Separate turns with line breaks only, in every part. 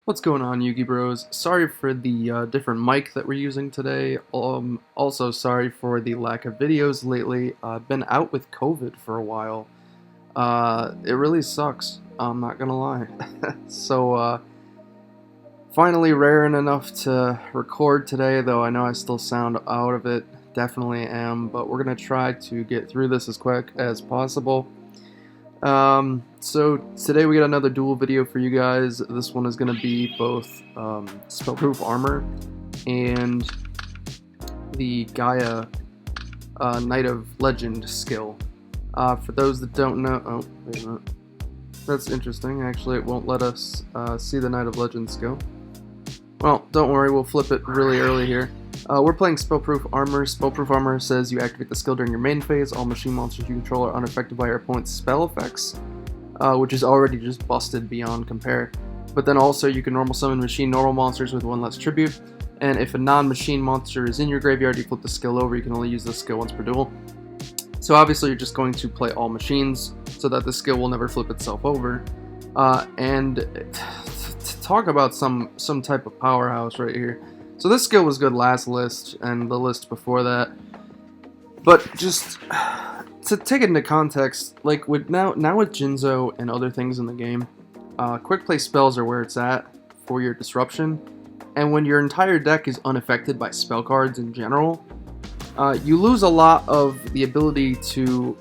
What's going on, Yugi Bros? Sorry for the different mic that we're using today. Also sorry for the lack of videos lately. I've been out with COVID for a while. It really sucks. I'm not gonna lie. So, finally raring enough to record today, though I know I still sound out of it. Definitely am, but we're gonna try to get through this as quick as possible. So today we got another duel video for you guys. This one is going to be both spellproof armor and the Gaia Knight of Legend skill. For those that don't know, oh wait a minute, that's interesting. Actually, it won't let us see the Knight of Legend skill. Well, don't worry, we'll flip it really early here. We're playing Spellproof Armor. Spellproof Armor says you activate the skill during your main phase. All machine monsters you control are unaffected by your opponent's spell effects, which is already just busted beyond compare. But then also you can normal summon machine normal monsters with one less tribute, and if a non-machine monster is in your graveyard, you flip the skill over. You can only use this skill once per duel. So obviously you're just going to play all machines so that the skill will never flip itself over. And to talk about some type of powerhouse right here. So this skill was good last list and the list before that, but just to take it into context, like with now with Jinzo and other things in the game, quick play spells are where it's at for your disruption, and when your entire deck is unaffected by spell cards in general, you lose a lot of the ability to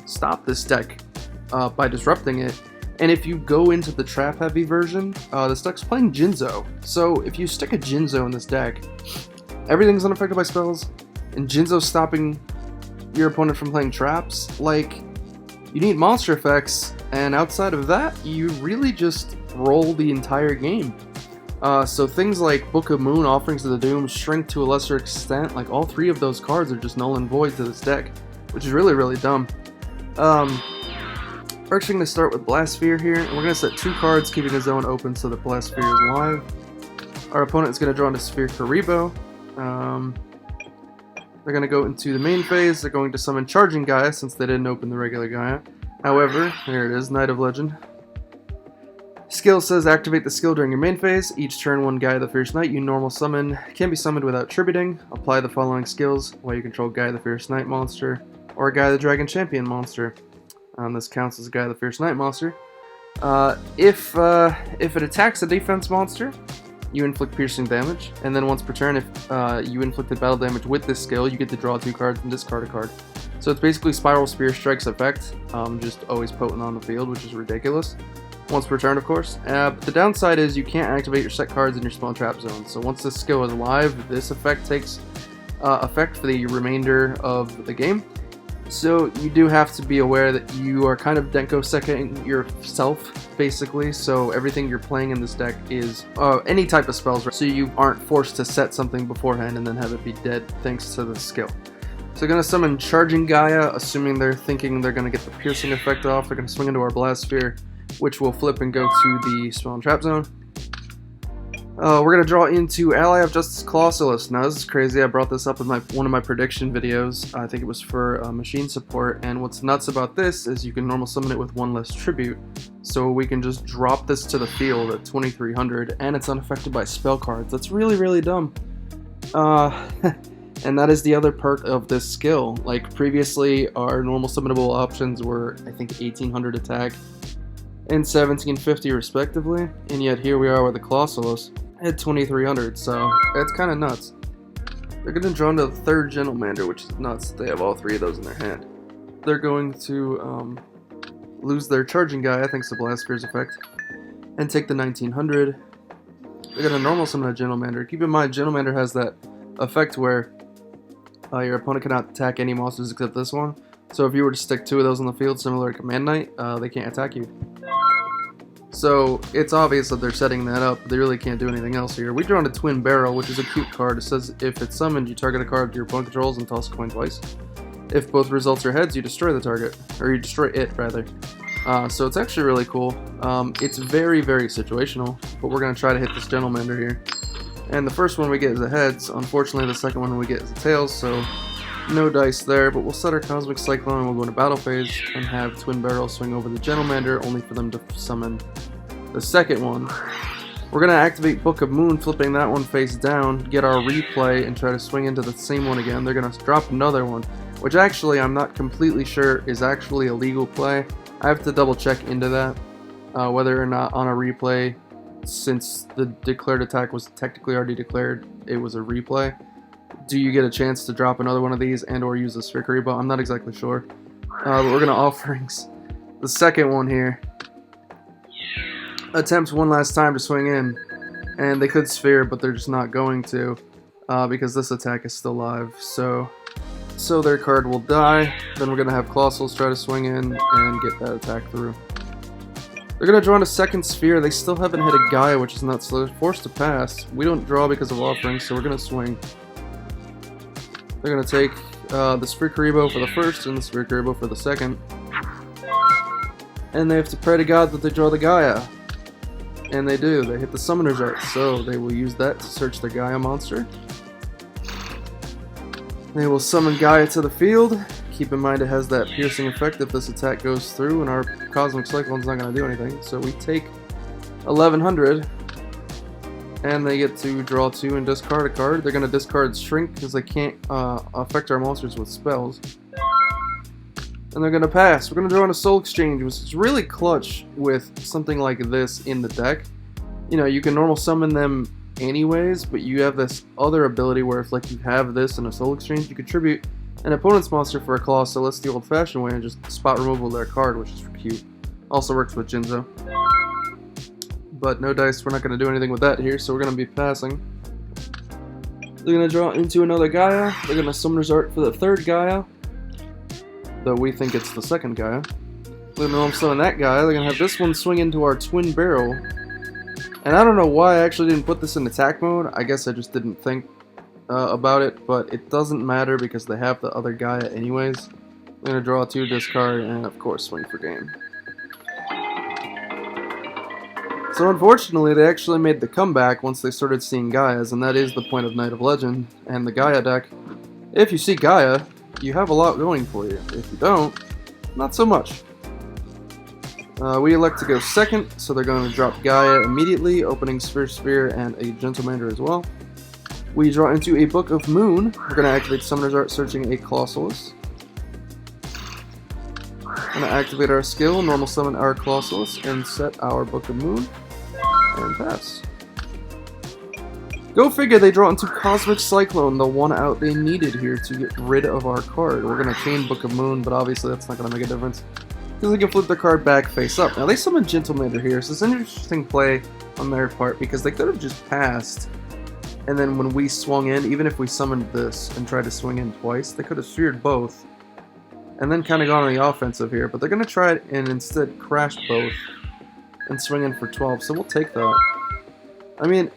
stop this deck by disrupting it. And if you go into the trap-heavy version, this deck's playing Jinzo. So if you stick a Jinzo in this deck, everything's unaffected by spells, and Jinzo's stopping your opponent from playing traps. Like, you need monster effects, and outside of that, you really just roll the entire game. So things like Book of Moon, Offerings of the Doom, Shrink to a lesser extent, like all three of those cards are just null and void to this deck, which is really, really dumb. We're actually going to start with Blastsphere here, and we're going to set 2 cards, keeping the zone open so that Blastsphere is live. Our opponent is going to draw into Sphere Karibo. They're going to go into the main phase. They're going to summon Charging Gaia, since they didn't open the regular Gaia. However, here it is, Knight of Legend. Skill says activate the skill during your main phase. Each turn, one Gaia the Fierce Knight you normal summon can be summoned without tributing. Apply the following skills while you control Gaia the Fierce Knight monster or Gaia the Dragon Champion monster. This counts as Gaia the Fierce Knight monster. If it attacks a defense monster, you inflict piercing damage, and then once per turn, if you inflicted battle damage with this skill, you get to draw 2 cards and discard a card. So it's basically Spiral Spear Strike's effect, just always potent on the field, which is ridiculous. Once per turn, of course. But the downside is you can't activate your set cards in your spell and trap zone. So once this skill is live, this effect takes effect for the remainder of the game. So you do have to be aware that you are kind of Denko seconding yourself, basically. So everything you're playing in this deck is any type of spells, right? So you aren't forced to set something beforehand and then have it be dead thanks to the skill. So they're going to summon Charging Gaia, assuming they're thinking they're going to get the piercing effect off. They're going to swing into our Blastsphere, which will flip and go to the spell and trap zone. We're going to draw into Ally of Justice Colossalus. Now this is crazy, I brought this up in one of my prediction videos. I think it was for machine support, and what's nuts about this is you can normal summon it with 1 less tribute. So we can just drop this to the field at 2300, and it's unaffected by spell cards. That's really, really dumb. And that is the other perk of this skill. Like previously, our normal summonable options were, I think, 1800 attack and 1750 respectively, and yet here we are with the Colossalus at 2300, so that's kind of nuts. They're going to draw into the 3rd Gentlemander, which is nuts. They have all 3 of those in their hand. They're going to lose their Charging Gaia, thanks to Blastsphere's effect, and take the 1900. They're going to normal summon a Gentlemander. Keep in mind, Gentlemander has that effect where your opponent cannot attack any monsters except this one. So if you were to stick 2 of those on the field, similar to Command Knight, they can't attack you. So it's obvious that they're setting that up, but they really can't do anything else here. We draw a Twin Barrel, which is a cute card. It says if it's summoned, you target a card your opponent controls and toss a coin twice. If both results are heads, you destroy the target, or you destroy it rather. So it's actually really cool. It's very, very situational, but we're going to try to hit this Gentlemander here. And the first one we get is a heads. Unfortunately, the second one we get is a tails, so no dice there, but we'll set our Cosmic Cyclone and we'll go into battle phase and have Twin Barrel swing over the Gentlemander, only for them to summon the second one. We're going to activate Book of Moon, flipping that one face down, get our replay, and try to swing into the same one again. They're going to drop another one, which actually I'm not completely sure is actually a legal play. I have to double check into that, whether or not on a replay, since the declared attack was technically already declared, it was a replay. Do you get a chance to drop another one of these and or use a Sphere Karibo? I'm not exactly sure. But we're going to Offerings. The second one here attempts one last time to swing in, and they could Sphere, but they're just not going to, because this attack is still live. So their card will die. Then we're going to have Colossals try to swing in and get that attack through. They're going to draw in a second Sphere. They still haven't hit a Gaia, which is nuts, so they're forced to pass. We don't draw because of Offerings, so we're going to swing. They're going to take the Sphere Karibo for the first and the Sphere Karibo for the second. And they have to pray to God that they draw the Gaia. And they do. They hit the Summoner's Art, so they will use that to search the Gaia monster. They will summon Gaia to the field. Keep in mind it has that piercing effect if this attack goes through, and our Cosmic Cyclone's not going to do anything. So we take 1100, and they get to draw 2 and discard a card. They're going to discard Shrink because they can't affect our monsters with spells. And they're going to pass. We're going to draw in a Soul Exchange, which is really clutch with something like this in the deck. You know, you can normal summon them anyways, but you have this other ability where if like you have this in a Soul Exchange, you contribute an opponent's monster for a Colossal. That's the old-fashioned way, and just spot removal of their card, which is cute. Also works with Jinzo. But no dice, we're not going to do anything with that here, so we're going to be passing. They're going to draw into another Gaia. They're going to Summoner's Art for the third Gaia, though we think it's the second Gaia. They're going to summon that Gaia. They're going to have this one swing into our Twin Barrel. And I don't know why I actually didn't put this in attack mode. I guess I just didn't think about it, but it doesn't matter because they have the other Gaia anyways. They're going to draw 2, discard, and of course swing for game. So unfortunately, they actually made the comeback once they started seeing Gaias, and that is the point of Night of Legend and the Gaia deck. If you see Gaia, you have a lot going for you. If you don't, not so much. We elect to go second, so they're going to drop Gaia immediately, opening Sphere and a Gentlemander as well. We draw into a Book of Moon. We're going to activate Summoner's Art, searching a Colossalus. Going to activate our skill, normal summon our Colossalus, and set our Book of Moon, and pass. Go figure, they draw into Cosmic Cyclone, the one out they needed here to get rid of our card. We're going to chain Book of Moon, but obviously that's not going to make a difference, because they can flip their card back face up. Now they summon Gentlemander here, so it's an interesting play on their part, because they could have just passed, and then when we swung in, even if we summoned this and tried to swing in twice, they could have feared both, and then kind of gone on the offensive here, but they're going to try it and instead crash both and swing in for 12, so we'll take that. I mean,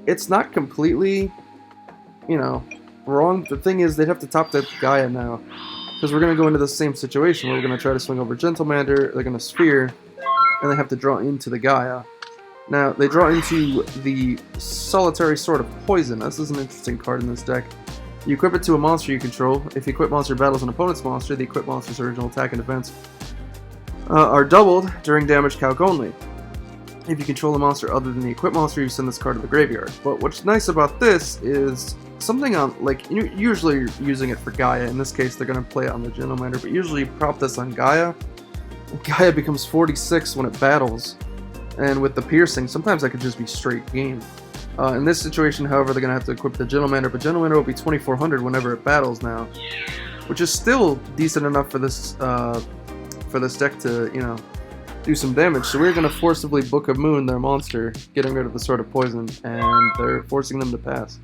it's not completely, you know, wrong. The thing is, they'd have to top deck Gaia now, because we're going to go into the same situation where we're going to try to swing over Gentlemander, they're going to Sphere, and they have to draw into the Gaia. Now, they draw into the Solitary Sword of Poison. This is an interesting card in this deck. You equip it to a monster you control. If you equip monster battles an opponent's monster, the equipped monster's original attack and defense are doubled during damage calc only. If you control a monster other than the equipped monster, you send this card to the graveyard. But what's nice about this is something on, like, usually you're using it for Gaia. In this case, they're going to play it on the Gentlemander, but usually you prop this on Gaia. Gaia becomes 46 when it battles. And with the piercing, sometimes that could just be straight game. In this situation, however, they're going to have to equip the Gentlemander, but Gentlemander will be 2400 whenever it battles now, which is still decent enough for this deck to, you know, do some damage. So we're going to forcibly Book of Moon their monster, getting rid of the Sword of Poison, and they're forcing them to pass.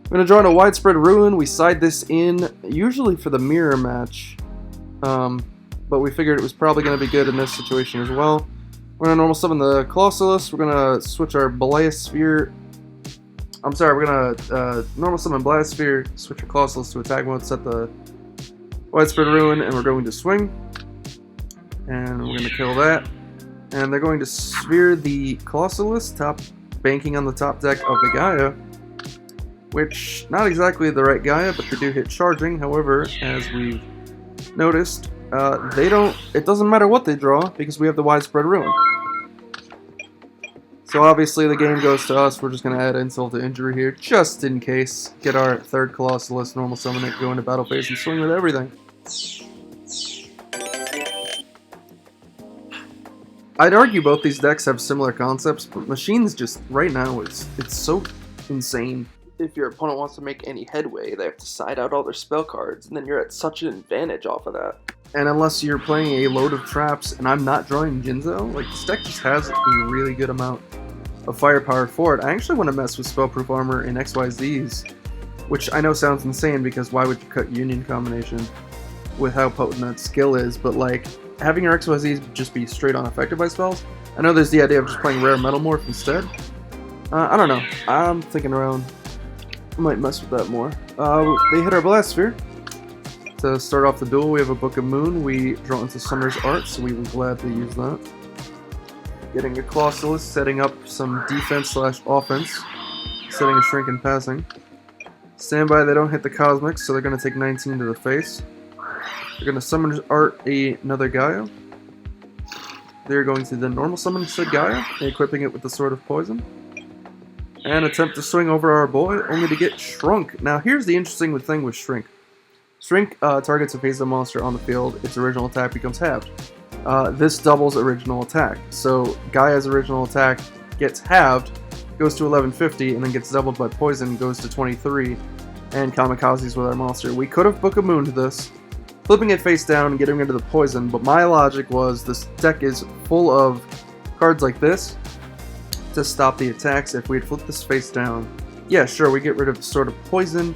We're going to draw in a Widespread Ruin. We side this in, usually for the mirror match, but we figured it was probably going to be good in this situation as well. We're going to normal summon the Colossalus. We're going to switch our Blastosphere. I'm sorry, we're going to normal summon Blastosphere, switch our Colossalus to attack mode, set the Widespread Ruin, and we're going to swing. And we're going to kill that. And they're going to Sphere the Colossalus, banking on the top deck of the Gaia, which, not exactly the right Gaia, but they do hit charging. However, as we've noticed, it doesn't matter what they draw, because we have the Widespread Ruin. So obviously the game goes to us. We're just going to add insult to injury here, just in case. Get our third Colossalus, normal summon it, go into battle phase, and swing with everything. I'd argue both these decks have similar concepts, but Machines just, right now, it's so insane. If your opponent wants to make any headway, they have to side out all their spell cards, and then you're at such an advantage off of that. And unless you're playing a load of traps, and I'm not drawing Jinzo, like, this deck just has a really good amount of firepower for it. I actually want to mess with Spellproof Armor in XYZs, which I know sounds insane, because why would you cut Union combination with how potent that skill is, but like, having your XYZs just be straight on affected by spells. I know there's the idea of just playing Rare Metal Morph instead. I don't know. I'm thinking around. I might mess with that more. They hit our Blast Sphere. To start off the duel, we have a Book of Moon. We draw into Summoner's Art, so we will gladly use that. Getting a Colossalus, setting up some defense/offense. Setting a Shrink and passing. Standby, they don't hit the Cosmics, so they're going to take 19 to the face. They're going to Summoner's Art another Gaia. They're going to then normal summon said Gaia, equipping it with the Sword of Poison. And attempt to swing over our boy, only to get Shrunk. Now here's the interesting thing with Shrink. Shrink targets a face-up monster on the field, its original attack becomes halved. This doubles original attack. So Gaia's original attack gets halved, goes to 1150, and then gets doubled by Poison, goes to 23, and kamikazes with our monster. We could have Book of Moon to this, flipping it face down and getting rid of the poison, but my logic was this deck is full of cards like this to stop the attacks. If we had flipped this face down, yeah, sure, we get rid of the Sword of Poison.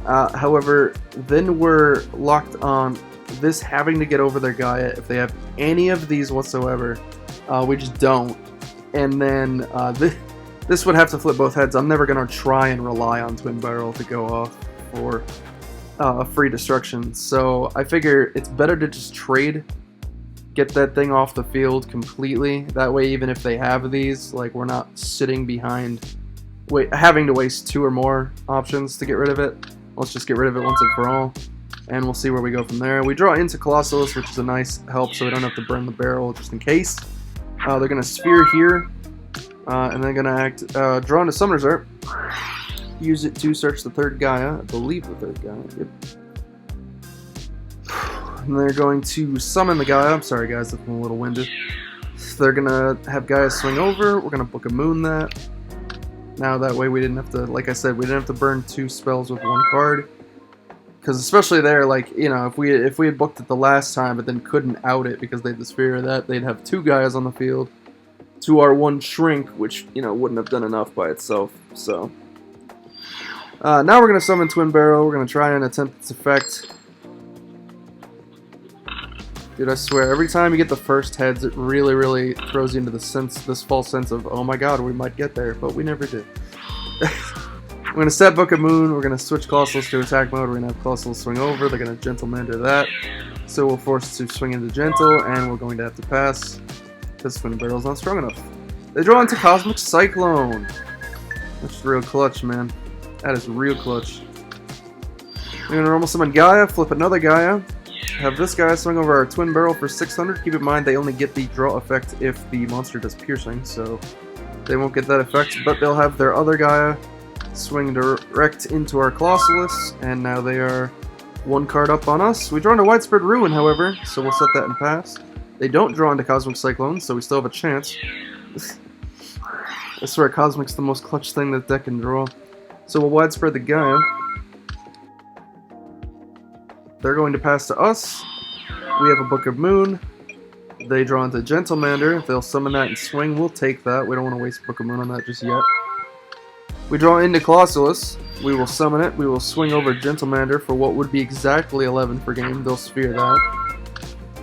However, then we're locked on this having to get over their Gaia. If they have any of these whatsoever, we just don't. And then this would have to flip both heads. I'm never going to try and rely on Twin Barrel to go off for free destruction, so I figure it's better to just trade, get that thing off the field completely. That way, even if they have these, like, we're not sitting behind, having to waste 2 or more options to get rid of it. Let's just get rid of it once and for all, and we'll see where we go from there. We draw into Colossalus, which is a nice help, so we don't have to burn the barrel just in case. They're gonna Sphere here, and they're gonna act draw into Summoner's Art. Use it to search the third Gaia. I believe the third Gaia. Yep. And they're going to summon the Gaia. I'm sorry, guys, if I'm a little winded. They're going to have Gaia swing over. We're going to Book of Moon that. Now, that way we didn't have to, like I said, we didn't have to burn 2 spells with 1 card. Because especially there, like, you know, if we had booked it the last time but then couldn't out it because they had the Sphere of that, they'd have 2 Gaias on the field to our 1 Shrink, which, you know, wouldn't have done enough by itself, so... now we're going to summon Twin Barrel. We're going to try and attempt its effect. Dude, I swear, every time you get the first heads, it really, really throws you into this false sense of, oh my god, we might get there, but we never did. We're going to set Book of Moon. We're going to switch Colossalus to attack mode. We're going to have Colossalus swing over. They're going to Gentle Mander that. So we'll force to swing into Gentle, and we're going to have to pass, because Twin Barrel's not strong enough. They draw into Cosmic Cyclone. That's real clutch, man. That is real clutch. We're going to normal summon Gaia, flip another Gaia, have this guy swing over our Twin Barrel for 600. Keep in mind they only get the draw effect if the monster does piercing, so they won't get that effect, but they'll have their other Gaia swing direct into our Colossalus, and now they are 1 card up on us. We draw into Widespread Ruin, however, so we'll set that and pass. They don't draw into Cosmic Cyclone, so we still have a chance. I swear, Cosmic's the most clutch thing that deck can draw. So we'll widespread the Gaia. They're going to pass to us. We have a Book of Moon. They draw into Gentlemander. They'll summon that and swing. We'll take that. We don't want to waste Book of Moon on that just yet. We draw into Colossalus. We will summon it. We will swing over Gentlemander for what would be exactly 11 per game. They'll Sphere that.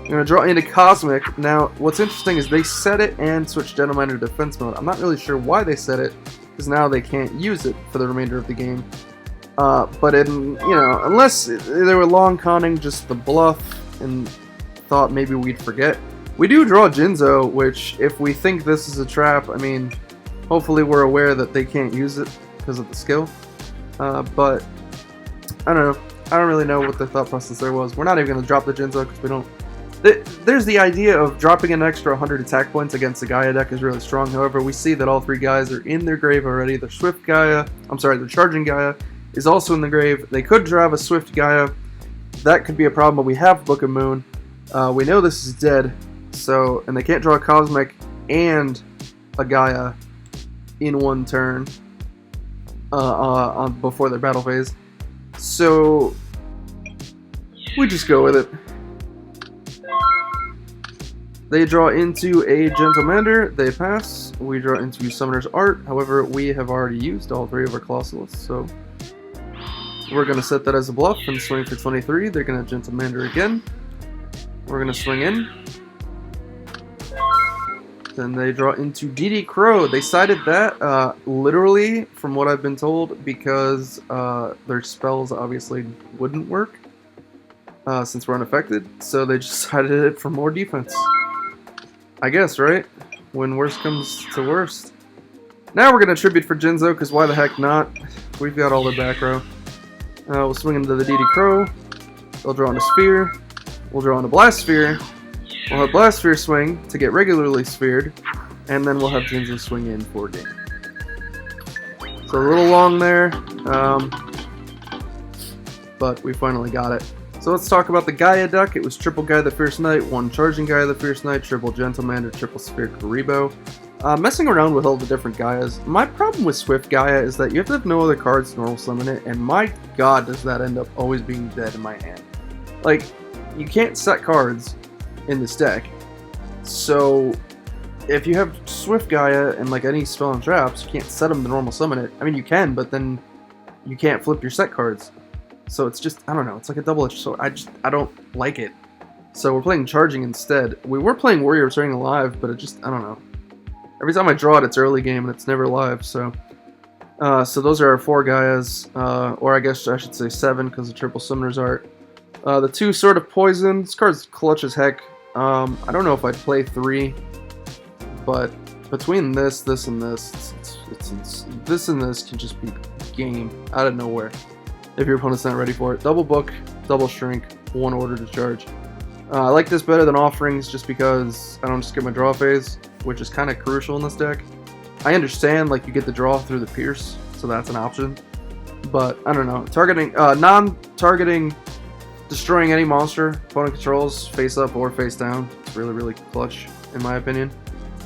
We're going to draw into Cosmic. Now, what's interesting is they set it and switch Gentlemander to defense mode. I'm not really sure why they set it, because now they can't use it for the remainder of the game. But unless they were long conning just the bluff and thought maybe we'd forget. We do draw Jinzo, which if we think this is a trap, I mean, hopefully we're aware that they can't use it because of the skill. But I don't know. I don't really know what the thought process there was. We're not even going to drop the Jinzo because we don't there's the idea of dropping an extra 100 attack points against the Gaia deck is really strong. However, we see that all 3 Gaias are in their grave already. The Swift Gaia, the Charging Gaia is also in the grave. They could drive a Swift Gaia. That could be a problem, but we have Book of Moon. We know this is dead, and they can't draw a Cosmic and a Gaia in one turn before their battle phase. So we just go with it. They draw into a Gentlemander, they pass. We draw into Summoner's Art. However, we have already used all 3 of our Colossalists, so we're going to set that as a bluff and swing for 23. They're going to Gentlemander again. We're going to swing in. Then they draw into DD Crow. They sided that, literally, from what I've been told, because their spells obviously wouldn't work, since we're unaffected. So they just sided it for more defense. I guess, right? When worst comes to worst. Now we're going to tribute for Jinzo, because why the heck not? We've got all the back row. We'll swing into the DD Crow. They'll draw on a Sphere. We'll draw on a Blast Sphere. We'll have Blast Sphere swing to get regularly sphered. And then we'll have Jinzo swing in for game. So a little long there. But we finally got it. So let's talk about the Gaia deck. It was triple Gaia the Fierce Knight, 1 Charging Gaia the Fierce Knight, triple Gentlemander, triple Sphere Karibo. Messing around with all the different Gaias. My problem with Swift Gaia is that you have to have no other cards to normal summon it, and my god does that end up always being dead in my hand. Like, you can't set cards in this deck. So, if you have Swift Gaia and like any spell and traps, you can't set them to normal summon it. I mean, you can, but then you can't flip your set cards. So it's just, I don't know, it's like a double-edged sword. I don't like it. So we're playing Charging instead. We were playing Warrior Returning Alive, but it just, I don't know. Every time I draw it, it's early game, and it's never live, so... so those are our 4 Gaias, or I guess I should say 7, because of Triple Summoner's Art. The 2 Sword of Poison, this card's clutch as heck. I don't know if I'd play 3, but between this, and this, this and this can just be game out of nowhere. If your opponent's not ready for it. Double Book, double Shrink, 1 Order to Charge. I like this better than Offerings just because I don't skip my draw phase, which is kind of crucial in this deck. I understand, like, you get the draw through the Pierce, so that's an option. But, I don't know. Targeting, non-targeting, destroying any monster opponent controls, face up or face down. It's really, really clutch, in my opinion.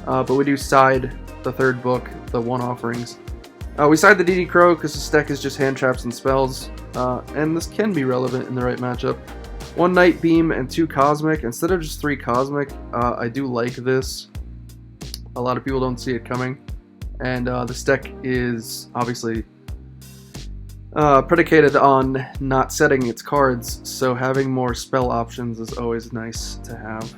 But we do side the 3rd book, the 1 Offerings. We side the DD Crow because this deck is just hand traps and spells, and this can be relevant in the right matchup. 1 Night Beam and 2 Cosmic. Instead of just 3 Cosmic, I do like this. A lot of people don't see it coming. And this deck is obviously predicated on not setting its cards, so having more spell options is always nice to have.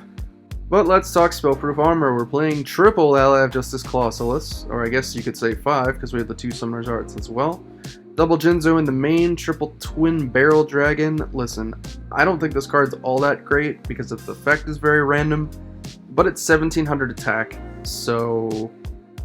But let's talk Spellproof Armor. We're playing triple Ally of Justice Colossalus, or I guess you could say 5, because we have the 2 Summoner's Arts as well. Double Jinzo in the main, triple Twin Barrel Dragon. Listen, I don't think this card's all that great, because its effect is very random, but it's 1700 attack, so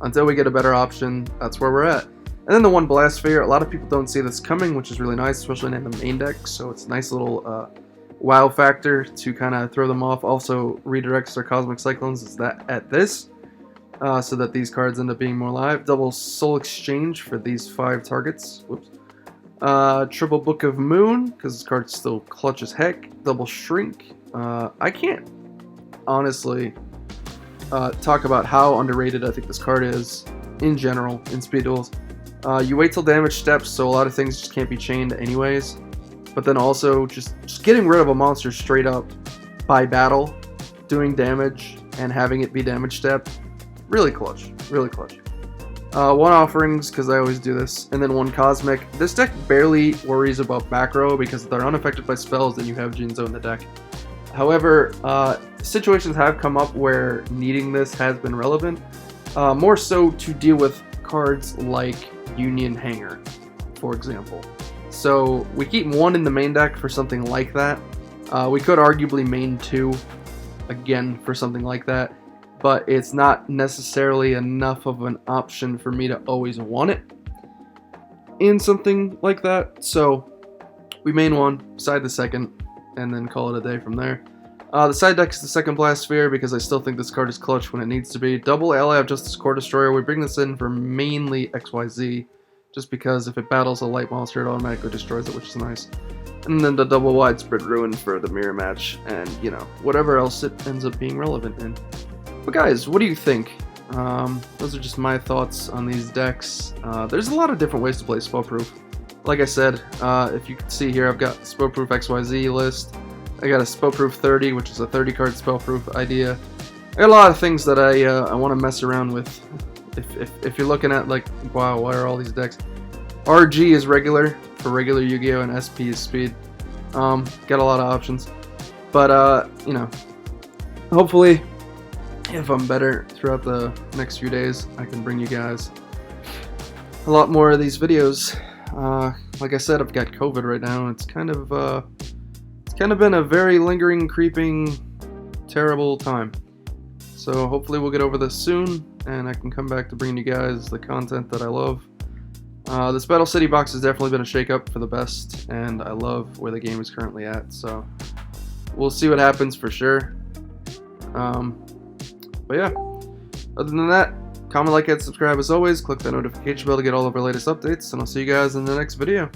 until we get a better option, that's where we're at. And then the 1 Blast Sphere. A lot of people don't see this coming, which is really nice, especially in the main deck, so it's a nice little wow factor to kind of throw them off. Also redirects their Cosmic Cyclones at this, so that these cards end up being more live. Double Soul Exchange for these 5 targets. Whoops. Triple Book of Moon, because this card's still clutch as heck. Double Shrink. I can't honestly talk about how underrated I think this card is in general in Speed Duels. You wait till damage steps, so a lot of things just can't be chained anyways. But then also, just getting rid of a monster straight up by battle, doing damage, and having it be damage step, really clutch, really clutch. 1 Offerings, because I always do this, and then 1 Cosmic. This deck barely worries about back row, because they're unaffected by spells, and you have Jinzo in the deck. However, situations have come up where needing this has been relevant, more so to deal with cards like Union Hanger, for example. So we keep 1 in the main deck for something like that. We could arguably main 2 again for something like that, but it's not necessarily enough of an option for me to always want it in something like that. So we main 1, side the 2nd, and then call it a day from there. The side deck is the second Blast Sphere because I still think this card is clutch when it needs to be. Double Ally of Justice Core Destroyer. We bring this in for mainly XYZ, just because if it battles a light monster, it automatically destroys it, which is nice. And then the double Widespread Ruin for the mirror match, and, you know, whatever else it ends up being relevant in. But guys, what do you think? Those are just my thoughts on these decks. There's a lot of different ways to play Spellproof. Like I said, if you can see here, I've got Spellproof XYZ list. I got a Spellproof 30, which is a 30-card Spellproof idea. I got a lot of things that I want to mess around with. If you're looking at, like, wow, why are all these decks? RG is regular for regular Yu-Gi-Oh! And SP is speed. Got a lot of options. But, you know, hopefully, if I'm better throughout the next few days, I can bring you guys a lot more of these videos. Like I said, I've got COVID right now, and it's kind of been a very lingering, creeping, terrible time. So hopefully we'll get over this soon, and I can come back to bring you guys the content that I love. This Battle City box has definitely been a shake-up for the best, and I love where the game is currently at, so we'll see what happens for sure. But yeah, other than that, comment, like, and subscribe as always. Click that notification bell to get all of our latest updates, and I'll see you guys in the next video.